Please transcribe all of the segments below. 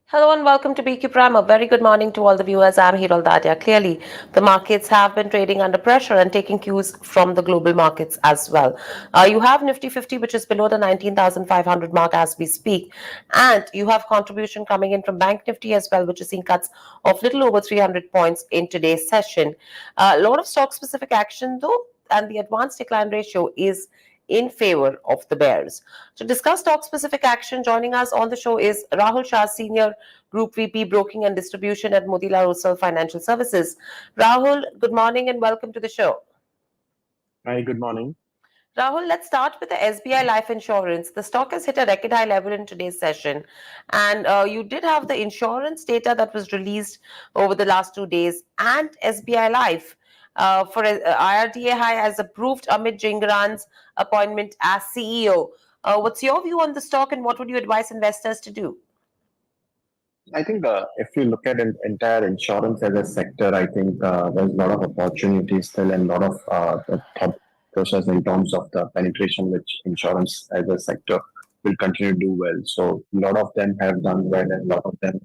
Hello and welcome to BQ Prime. A very good morning to all the viewers. I'm Hiral Dadia. Clearly, the markets have been trading under pressure and taking cues from the global markets as well. You have Nifty 50, which is below the 19,500 mark as we speak. And you have contribution coming in from Bank Nifty as well, which is seeing cuts of little over 300 points in today's session. A lot of stock-specific action though, and the advanced decline ratio is in favor of the bears. To discuss stock specific action, joining us on the show is Rahul Shah, Senior Group VP Broking and Distribution at Motilal Oswal Financial Services. Rahul, good morning and welcome to the show. Hi, good morning. Rahul, let's start with the SBI Life Insurance. The stock has hit a record high level in today's session. And you did have the insurance data that was released over the last 2 days, and SBI Life for IRDA high has approved Amit Jingran's appointment as CEO. What's your view on the stock and what would you advise investors to do? I think if you look at an entire insurance as a sector, I think there's a lot of opportunities still and a lot of the thought process in terms of the penetration which insurance as a sector will continue to do well. So a lot of them have done well and a lot of them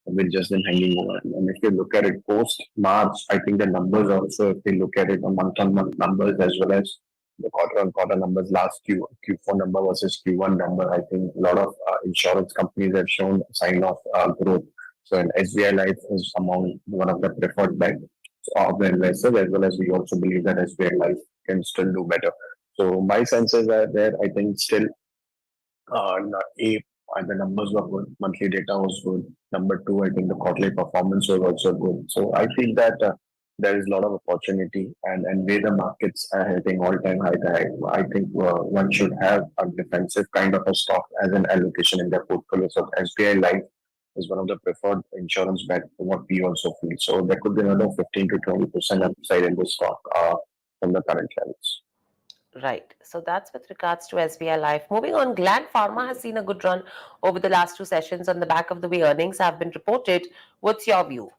will just been hanging over. And if you look at it post March, I think the numbers also, if you look at it on month numbers as well as the quarter on quarter numbers, last Q4 number versus Q1 number, I think a lot of insurance companies have shown a sign of growth. So, and SBI Life is among one of the preferred banks of the investors, as well as we also believe that SBI Life can still do better. So, my senses are there. I think still, A, the numbers were good, monthly data was good. Number two, I think the quarterly performance was also good. So, I feel that. There is a lot of opportunity and where the markets are hitting all-time high. I think one should have a defensive kind of a stock as an allocation in their portfolio. So SBI Life is one of the preferred insurance bet what we also feel. So there could be another 15 to 20% upside in this stock from the current levels. Right. So that's with regards to SBI Life. Moving on, Gland Pharma has seen a good run over the last two sessions on the back of the way earnings have been reported. What's your view?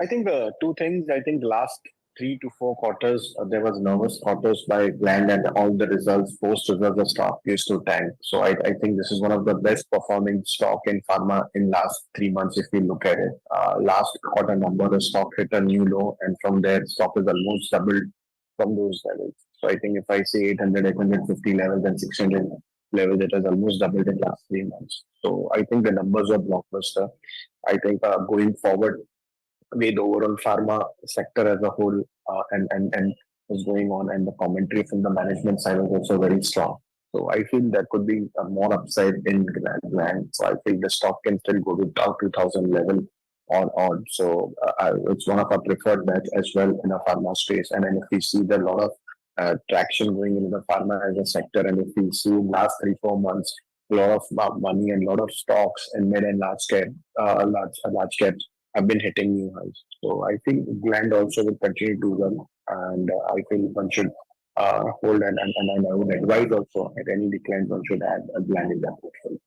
I think the two things, I think last 3 to 4 quarters, there was nervous quarters by Gland and all the results, post results, the stock used to tank. So I think this is one of the best performing stock in pharma in last 3 months if we look at it. Last quarter number, the stock hit a new low and from there stock is almost doubled from those levels. So I think if I say 800, 850 levels and 600 levels, it has almost doubled in last 3 months. So I think the numbers are blockbuster. I think going forward, way the overall pharma sector as a whole and is going on, and the commentary from the management side is also very strong. So I feel there could be more upside in Gland. So I feel the stock can still go to 2000 level on. So it's one of our preferred bets as well in the pharma space. And then if we see the lot of traction going into the pharma as a sector, and if we see last 3 4 months, a lot of money and a lot of stocks in mid and large caps have been hitting new highs. So I think Gland also will continue to do well, and I feel one should hold and I would advise also at any decline one should add a Gland in their portfolio.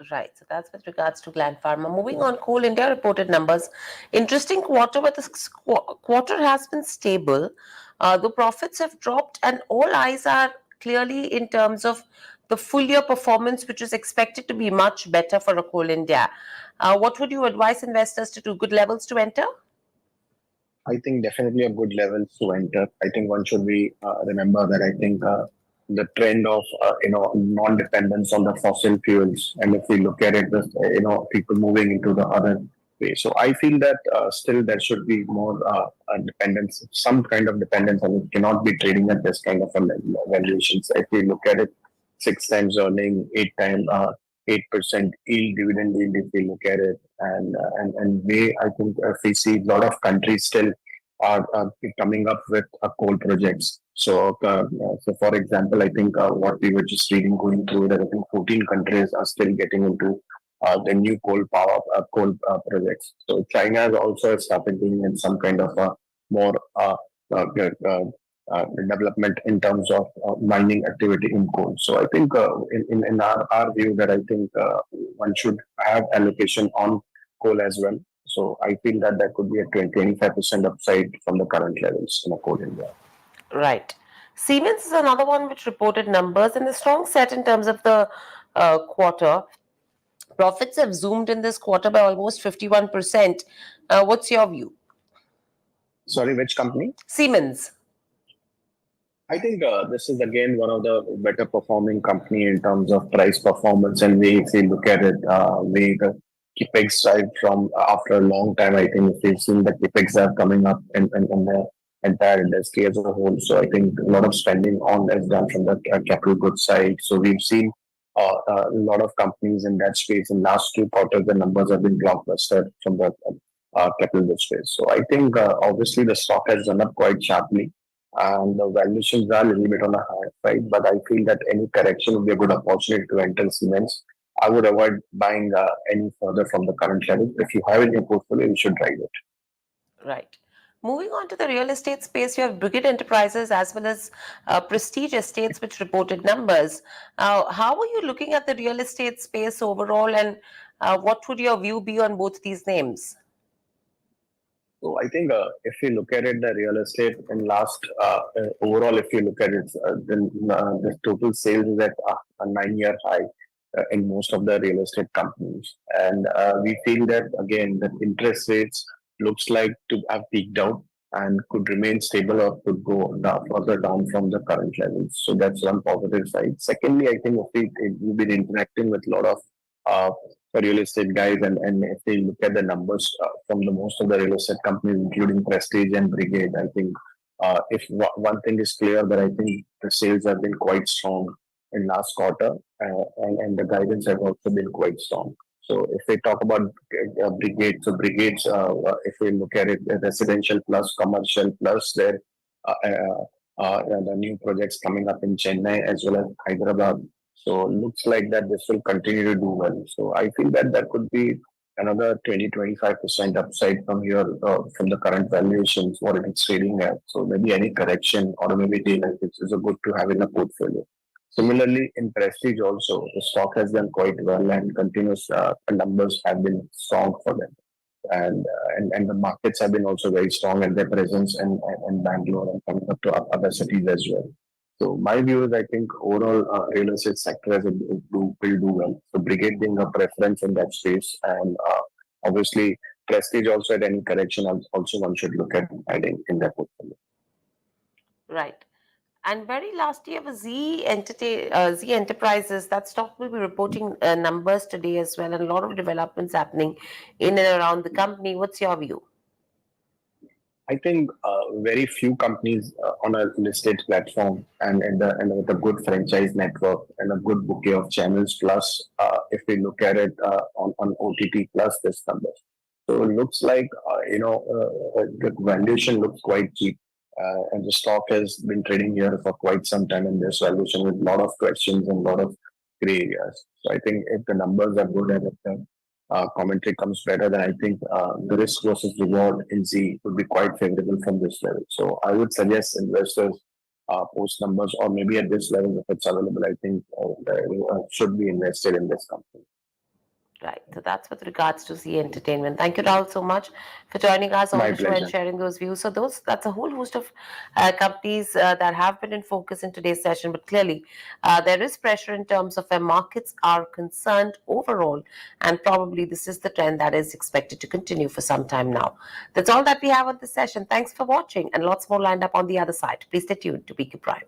Right. So that's with regards to Gland Pharma. Moving on, Coal India reported numbers. Interesting quarter, but the quarter has been stable. The profits have dropped, and all eyes are clearly in terms of the full year performance, which is expected to be much better for a Coal India. What would you advise investors to do? Good levels to enter? I think definitely a good level to enter. I think one should be remember that I think the trend of non-dependence on the fossil fuels, and if we look at it, people moving into the other way. So I feel that still there should be more dependence, some kind of dependence, and it cannot be trading at this kind of a valuations. If we look at it, 6 times earning, 8 times. 8% yield, dividend yield, if we look at it, and we, I think, if we see a lot of countries still are coming up with coal projects. So for example, I think what we were just reading, going through that, I think 14 countries are still getting into the new projects. So China has also started being in some kind of a more development in terms of mining activity in coal. So I think in our view that I think one should have allocation on coal as well. So I feel that there could be a 25% upside from the current levels in a coal India. Right. Siemens is another one which reported numbers in a strong set in terms of the quarter. Profits have zoomed in this quarter by almost 51%. What's your view? Sorry, which company? Siemens. I think this is again one of the better performing company in terms of price performance, and we if we look at it, we the capex side from after a long time. I think if we've seen the capex are coming up in the entire industry as a whole. So I think a lot of spending on is done from the capital goods side. So we've seen a lot of companies in that space. In last 2 quarters, the numbers have been blockbuster from the capital goods space. So I think obviously the stock has gone up quite sharply and the valuations are a little bit on the higher side, but I feel that any correction would be a good opportunity to enter Siemens. I would avoid buying any further from the current level. If you have it in your portfolio, you should drive it. Right. Moving on to the real estate space, you have Brigade Enterprises as well as Prestige Estates, which reported numbers. How are you looking at the real estate space overall, and what would your view be on both these names? So I think if you look at it, the real estate in last overall, if you look at it, then the total sales is at a 9-year high in most of the real estate companies, and we feel that again the interest rates looks like to have peaked out and could remain stable or could go down, further down from the current levels. So that's one positive side. Secondly, I think if we've been interacting with a lot of uh, real estate guys, and if they look at the numbers from the most of the real estate companies, including Prestige and Brigade, I think if one thing is clear that I think the sales have been quite strong in last quarter, and the guidance have also been quite strong. So if we talk about Brigade, so Brigades, if we look at it, residential plus commercial plus their the new projects coming up in Chennai as well as Hyderabad. So looks like that this will continue to do well. So I feel that there could be another 20-25% upside from here from the current valuations what it is trading at. So maybe any correction or maybe deal is a good to have in a portfolio. Similarly, in Prestige also, the stock has done quite well and continuous numbers have been strong for them. And the markets have been also very strong and their presence in Bangalore and coming up to other cities as well. So my view is I think overall real estate sector as will do well. So Brigade being a preference in that space, and obviously Prestige also at any correction also one should look at adding in their portfolio. Right. And very last year was Z Enterprises. That stock will be reporting numbers today as well, and a lot of developments happening in and around the company. What's your view? I think very few companies on a listed platform and with a good franchise network and a good bouquet of channels. Plus, if we look at it on OTT plus this number, so it looks like the valuation looks quite cheap, and the stock has been trading here for quite some time in this valuation with a lot of questions and a lot of gray areas. So I think if the numbers are good and if the commentary comes better, then I think the risk versus reward in Z would be quite favorable from this level. So I would suggest investors post numbers or maybe at this level if it's available. I think should be invested in this company. Right. So that's with regards to Z Entertainment. Thank you, Rahul, so much for joining us on My the show and pleasure. sharing those views. So that's a whole host of companies that have been in focus in today's session. But clearly, there is pressure in terms of where markets are concerned overall, and probably this is the trend that is expected to continue for some time now. That's all that we have on this session. Thanks for watching, and lots more lined up on the other side. Please stay tuned to PQ Prime.